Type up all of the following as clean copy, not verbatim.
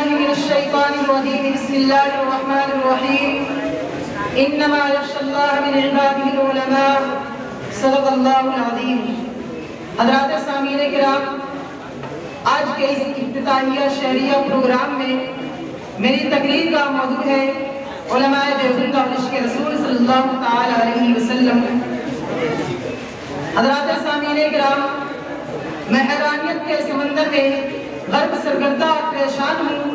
बिल्लाहि मिनश्शैतानिर रजीम बिस्मिल्लाहिर रहमानिर रहीम इन्नमा यख्शल्लाह मिन इबादिहिल उलमा सदक़ल्लाहुल अज़ीम। हज़रात सामीन किराम, आज के इस इफ्तिताहिया शहरिया प्रोग्राम में मेरी तकरीर का मौजू है उलमाए देवबंद और इश्क़ रसूल सल्लल्लाहु तआला अलैहि वसल्लम। हज़रात सामीन किराम, मैं हैरानियत के समंदर में गर्क सरगर्दा और परेशान हूँ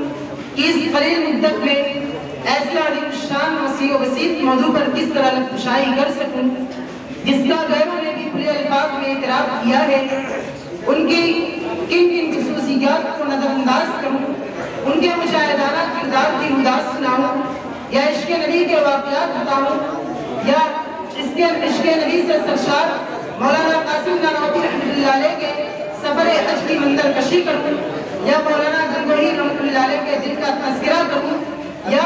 कि इस कलील मुद्दत में ऐसे अजीम शान वसीअ वसीत मौजू पर किस तरह लफ्ज़शाई कर सकूँ जिसका गैरों ने भी खुले अल्फाज में इतराफ़ किया है। उनकी किन किन खुसूसियात को नज़रअंदाज करूँ, उनके मुशाहिदाना किरदार की उदास सुनाऊँ, या इश्क़ नबी के वाक़यात बताऊँ, या इश्क़ नबी से सरशार मौलाना कासिम नानौती रहमतुल्लाह अलैह के सफ़रे हज की मंजर कशी करूँ, या मौलाना गंगोही रहमतुल्लाह अलैह के दिल का तज़किरा करूँ, या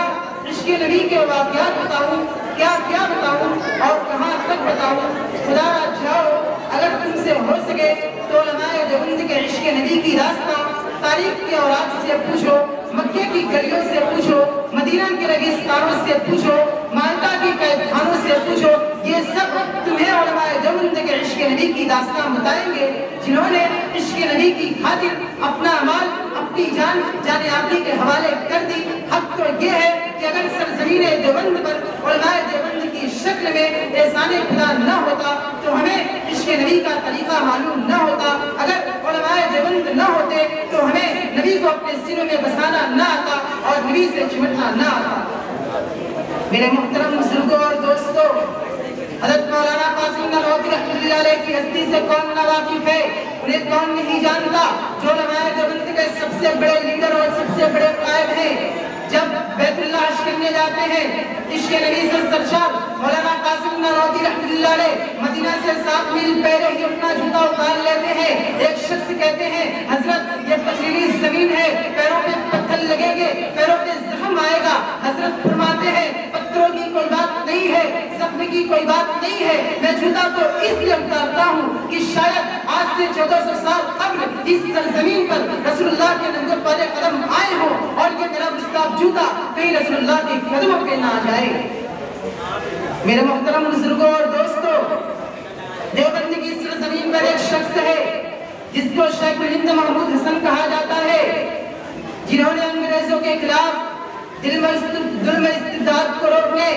इश्क़ नबी के वाक़यात बताऊँ, क्या क्या बताऊँ और कहाँ तक बताऊँ। खुदा जाओ, अगर तुमसे हो सके तो उलमाए देवबंद के इश्क़ नबी की रास्ता तारीख के औरात से पूछो, मक्के की गलियों से पूछो, मदीना के रेगिस्तानों से पूछो, माल्टा की कैदखानों से पूछो। ये सब तुम्हें उलमाए देवबंद के इश्क़ नबी की दास्तां बताएंगे, जिन्होंने इश्क़ नबी की खातिर अपना माल, अपनी जान जाने आखिरी के हवाले कर दी। हक तो ये है कि अगर सरज़मीने देवबंद पर उलमाए देवबंद की शक्ल में एहसाने खुदा न होता तो हमें इश्क़ नबी का तरीका मालूम न होता। अगर उलमाए देवबंद न होते तो हमें नबी को अपने सीनों में बसाना न आता और नबी से चिमटना न आता। मेरे मोहतरम बुजुर्गों और दोस्तों, हज़रत मौलाना कासिम नानौती रहमतुल्लाह अलैह की हस्ती से कौन ना वाकिफ है, उन्हें कौन नहीं जानता, जो उलमाए देवबंद के सबसे बड़े लीडर और सबसे बड़े कायद हैं। जब बैतुल्लाह हज करने जाते हैं, इश्क़ नबी से सरशार मौलाना कासिम नानौती रहमतुल्लाह अलैह मदीना से 7 मील पहले ही अपना जूता उतार लेते हैं। एक शख्स कहते हैं, हजरत ये पथरीली जमीन है, पैरों पे पत्थर लगेंगे, पैरों पे जख्म आएगा। हजरत फरमाते हैं, पत्थरों की कोई बात नहीं है, जख्म की कोई बात नहीं है, मैं जूता तो इसलिए उतारता हूँ कि शायद आज से 1400 साल कब्ल इस सरजमीन पर रसूलुल्लाह के नंगे वाले कदम आए हों और ये मेरा मुस्ताब जूता कहीं रसूलुल्लाह के कदमों पे ना जाए। मेरे मोहतरम बुजुर्गों और दोस्तों, देवबंद की सरजमीन पर एक शख्स है जिसको शेख हिंद महमूद हसन कहा जाता है, जिन्होंने अंग्रेजों के खिलाफ जुल्म इस्तिबदाद को रोकने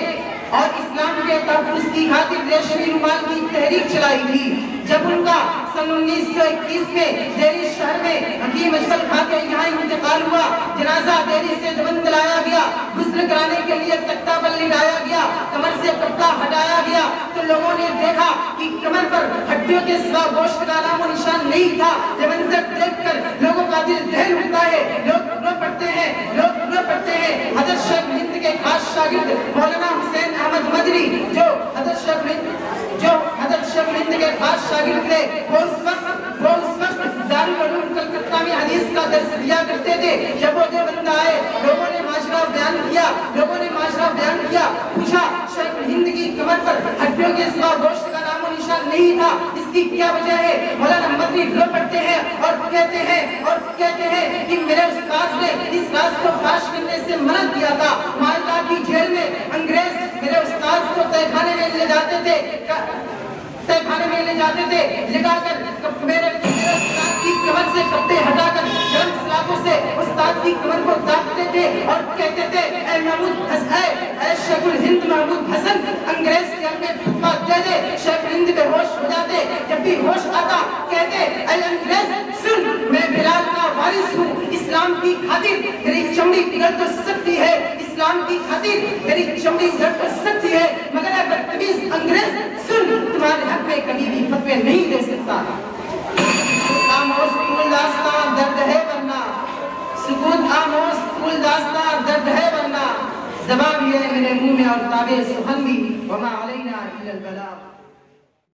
और इस्लाम के तहफ़्फ़ुज़ की खातिर रेशमी रुमाल की तहरीक चलाई थी। जब उनका सन 1921 में देरी शहर में हकीम अजमल खां के यहाँ इंतकाल हुआ, जनाजा देरी से देवबंद लाया गया, गुस्ल कराने के लिए तख्ता पर लिटाया गया, कमर से कपड़ा हटाया गया तो लोगों ने देखा कि कमर पर हड्डियों के सिवा गोश्त का नामो निशान नहीं था। ये मंजर देखकर लोगों का दिल दहल उठता है, लोग रो पड़ते हैं, लोग रो पड़ते हैं। हज़रत शेख हिंद के खास शागिर्द मौलाना हुसैन अहमद मदनी, जो हज़रत शेख हिंद के खास शागिर्द थे, वो उस वक्त दारुल उलूम कलकत्ता में हदीस का दर्स दिया करते थे। जब वो देवबंद आए, लोगों ने माशरा बयान किया, पूछा शेख हिंद की कमर पर हड्डियों के सिवा गोश्त का नामो निशान नहीं था, इसकी क्या वजह है? मौलाना मदनी रो पड़ते हैं और कहते हैं कि मेरे उस्ताद ने इस राज को फाश करने से मना किया था। माल्टा की जेल में अंग्रेज मेरे उस्ताद को तहखाने में ले जाते थे, लगाकर मेरे उस्ताद की कमर से कपड़े हटाकर गर्म सलाखों से उस्ताद की कमर को दागते थे और कहते थे, ऐ शेखुल हिंद महमूद हसन, अंग्रेज के हमें फतवा दे दे। शेख हिंद बेहोश हो जाते, जब भी होश आता कहते, ऐ अंग्रेज सुन, मैं बिलाल का वारिस हूँ, इस्लाम की खातिर तेरी चमड़ी पिघल तो सकती है, इस्लाम की खातिर तेरी चमड़ी उधड़ तो सकती है, मगर ऐ बदतमीज अंग्रेज सुन, तुम्हारे हक में कभी भी फतवे नहीं दे सकता। खामोश गुलदस्ता दर्द है वरना, सुकूत खामोश गुलदस्ता दर्द है वरना, ज़बान भी है मेरे मुंह में और ताबे सुखन भी, वमा अलैना इल्लल बलाग।